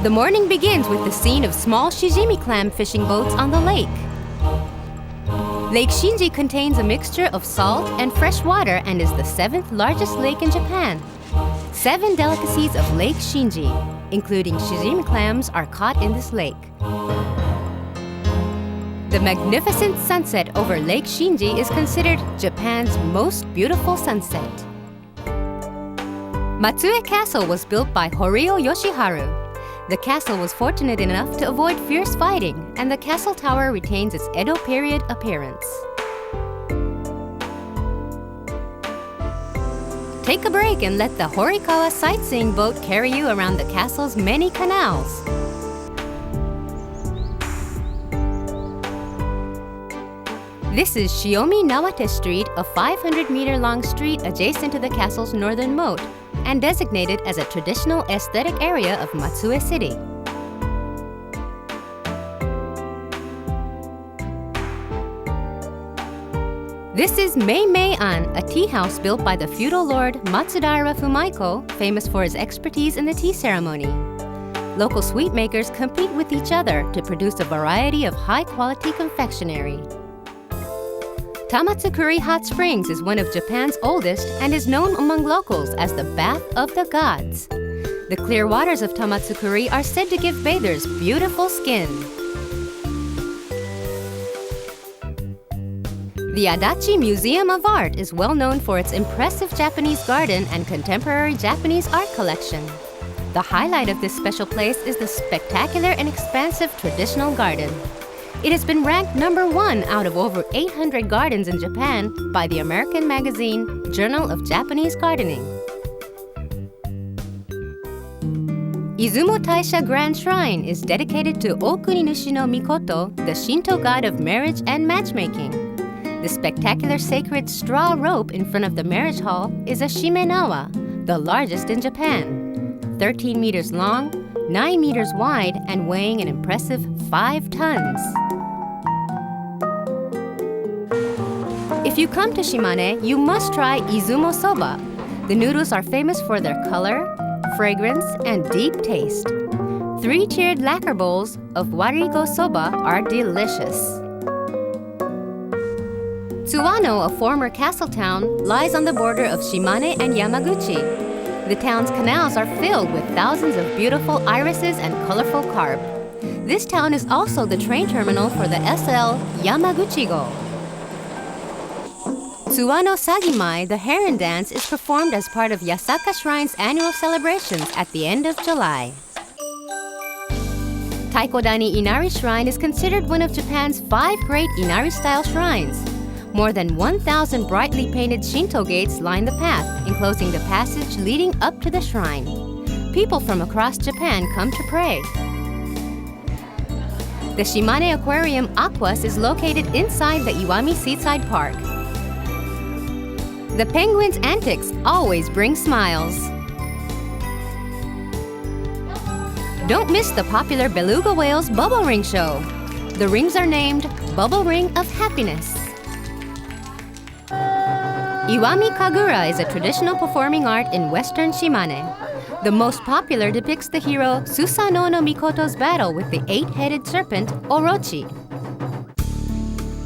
The morning begins with the scene of small shijimi clam fishing boats on the lake. Lake Shinji contains a mixture of salt and fresh water and is the 7th largest lake in Japan. 7 delicacies of Lake Shinji, including shijimi clams, are caught in this lake. The magnificent sunset over Lake Shinji is considered Japan's most beautiful sunset. Matsue Castle was built by Horio Yoshiharu. The castle was fortunate enough to avoid fierce fighting, and the castle tower retains its Edo period appearance. Take a break and let the Horikawa sightseeing boat carry you around the castle's many canals. This is Shiomi Nawate Street, a 500-meter-long street adjacent to the castle's northern moat, and designated as a traditional aesthetic area of Matsue City. This is Mei-Mei-an, a tea house built by the feudal lord Matsudaira Fumaiko, famous for his expertise in the tea ceremony. Local sweet makers compete with each other to produce a variety of high-quality confectionery. Tamatsukuri Hot Springs is one of Japan's oldest and is known among locals as the Bath of the Gods. The clear waters of Tamatsukuri are said to give bathers beautiful skin. The Adachi Museum of Art is well known for its impressive Japanese garden and contemporary Japanese art collection. The highlight of this special place is the spectacular and expansive traditional garden. It has been ranked #1 out of over 800 gardens in Japan by the American magazine Journal of Japanese Gardening. Izumo Taisha Grand Shrine is dedicated to Okuninushi no Mikoto, the Shinto god of marriage and matchmaking. The spectacular sacred straw rope in front of the marriage hall is a shimenawa, the largest in Japan. 13 meters long, 9 meters wide, and weighing an impressive 5 tons. If you come to Shimane, you must try Izumo Soba. The noodles are famous for their color, fragrance, and deep taste. 3-tiered lacquer bowls of warigo soba are delicious. Tsuwano, a former castle town, lies on the border of Shimane and Yamaguchi. The town's canals are filled with thousands of beautiful irises and colorful carp. This town is also the train terminal for the SL Yamaguchi-go. Tsuwano Sagimai, the heron dance, is performed as part of Yasaka Shrine's annual celebrations at the end of July. Taikodani Inari Shrine is considered one of Japan's 5 great Inari-style shrines. More than 1,000 brightly painted Shinto gates line the path, enclosing the passage leading up to the shrine. People from across Japan come to pray. The Shimane Aquarium Aquas is located inside the Iwami Seaside Park. The penguin's antics always bring smiles. Don't miss the popular beluga whale's bubble ring show. The rings are named Bubble Ring of Happiness. Iwami Kagura is a traditional performing art in western Shimane. The most popular depicts the hero Susanoo no Mikoto's battle with the 8-headed serpent Orochi.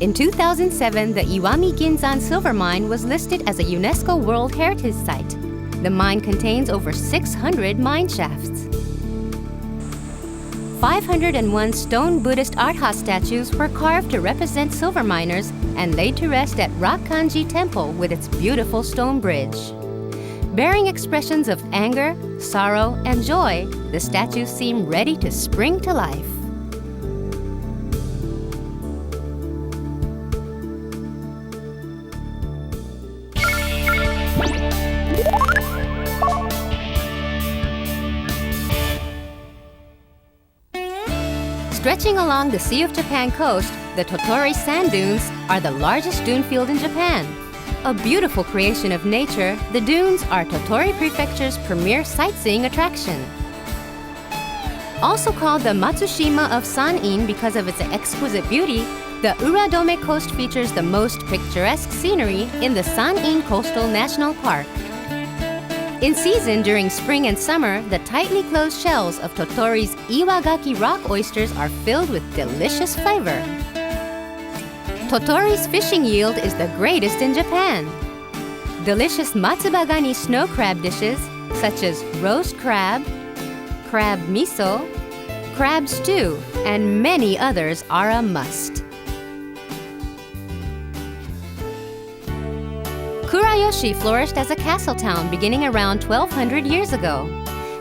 In 2007, the Iwami Ginzan silver mine was listed as a UNESCO World Heritage Site. The mine contains over 600 mine shafts. 501 stone Buddhist art house statues were carved to represent silver miners and laid to rest at Rakkanji Temple with its beautiful stone bridge. Bearing expressions of anger, sorrow, and joy, the statues seem ready to spring to life. Stretching along the Sea of Japan coast, the Totori Sand Dunes are the largest dune field in Japan. A beautiful creation of nature, the dunes are Totori Prefecture's premier sightseeing attraction. Also called the Matsushima of San-in because of its exquisite beauty, the Uradome Coast features the most picturesque scenery in the San-in Coastal National Park. In season during spring and summer, the tightly closed shells of Totori's Iwagaki rock oysters are filled with delicious flavor. Totori's fishing yield is the greatest in Japan. Delicious matsubagani snow crab dishes such as roast crab, crab miso, crab stew, and many others are a must. Kurayoshi flourished as a castle town beginning around 1200 years ago.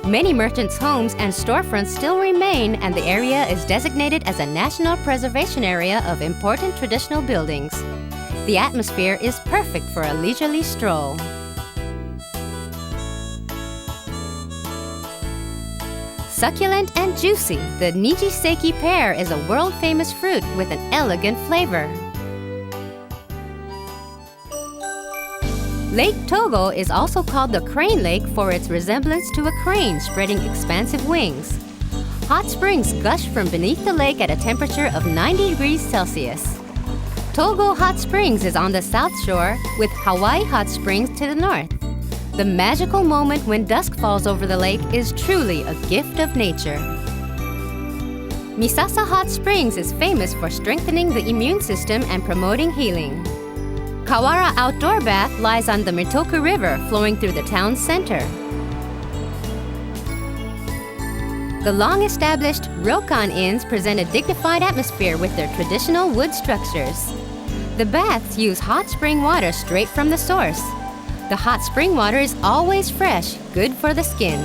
Many merchants' homes and storefronts still remain, and the area is designated as a National Preservation Area of Important Traditional Buildings. The atmosphere is perfect for a leisurely stroll. Succulent and juicy, the Nijiseki pear is a world-famous fruit with an elegant flavor. Lake Togo is also called the Crane Lake for its resemblance to a crane spreading expansive wings. Hot springs gush from beneath the lake at a temperature of 90 degrees Celsius. Togo Hot Springs is on the south shore, with Hawaii Hot Springs to the north. The magical moment when dusk falls over the lake is truly a gift of nature. Misasa Hot Springs is famous for strengthening the immune system and promoting healing. Kawara Outdoor Bath lies on the Mitoku River, flowing through the town's center. The long-established ryokan inns present a dignified atmosphere with their traditional wood structures. The baths use hot spring water straight from the source. The hot spring water is always fresh, good for the skin.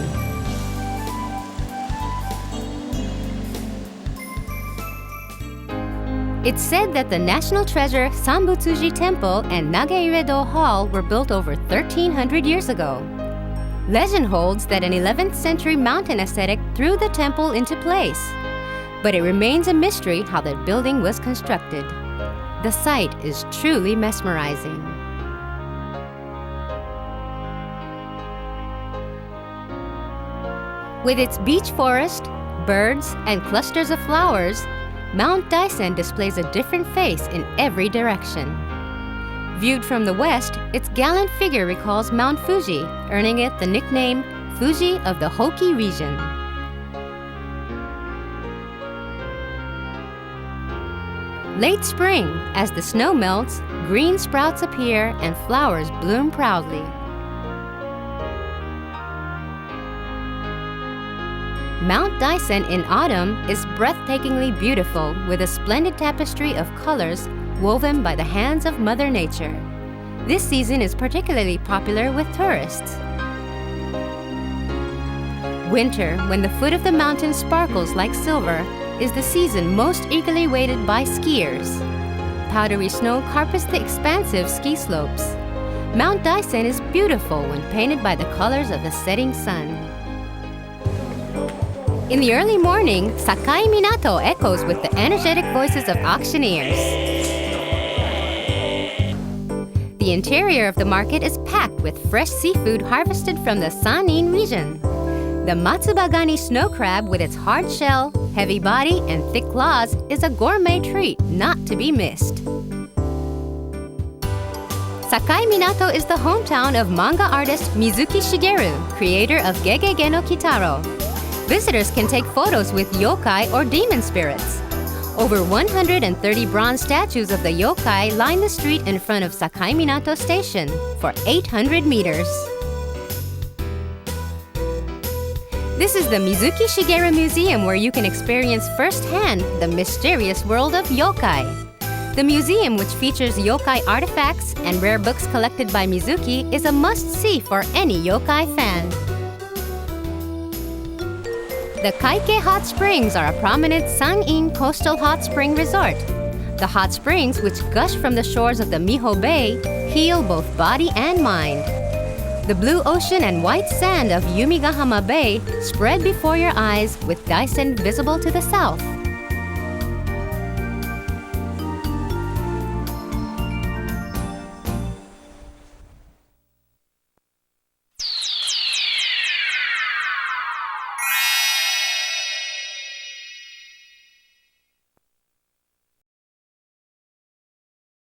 It's said that the national treasure Sambutsuji Temple and Nageiredo Hall were built over 1,300 years ago. Legend holds that an 11th century mountain ascetic threw the temple into place. But it remains a mystery how the building was constructed. The site is truly mesmerizing. With its beech forest, birds, and clusters of flowers, Mount Daisen displays a different face in every direction. Viewed from the west, its gallant figure recalls Mount Fuji, earning it the nickname Fuji of the Hoki region. Late spring, as the snow melts, green sprouts appear and flowers bloom proudly. Mount Daisen in autumn is breathtakingly beautiful with a splendid tapestry of colors woven by the hands of Mother Nature. This season is particularly popular with tourists. Winter, when the foot of the mountain sparkles like silver, is the season most eagerly waited by skiers. Powdery snow carpets the expansive ski slopes. Mount Daisen is beautiful when painted by the colors of the setting sun. In the early morning, Sakai Minato echoes with the energetic voices of auctioneers. The interior of the market is packed with fresh seafood harvested from the Sanin region. The matsubagani snow crab with its hard shell, heavy body, and thick claws is a gourmet treat not to be missed. Sakai Minato is the hometown of manga artist Mizuki Shigeru, creator of Gegege no Kitaro. Visitors can take photos with yokai or demon spirits. Over 130 bronze statues of the yokai line the street in front of Sakai Minato Station for 800 meters. This is the Mizuki Shigeru Museum, where you can experience firsthand the mysterious world of yokai. The museum, which features yokai artifacts and rare books collected by Mizuki, is a must-see for any yokai fan. The Kaike Hot Springs are a prominent Sangin coastal hot spring resort. The hot springs, which gush from the shores of the Miho Bay, heal both body and mind. The blue ocean and white sand of Yumigahama Bay spread before your eyes, with Daisen visible to the south.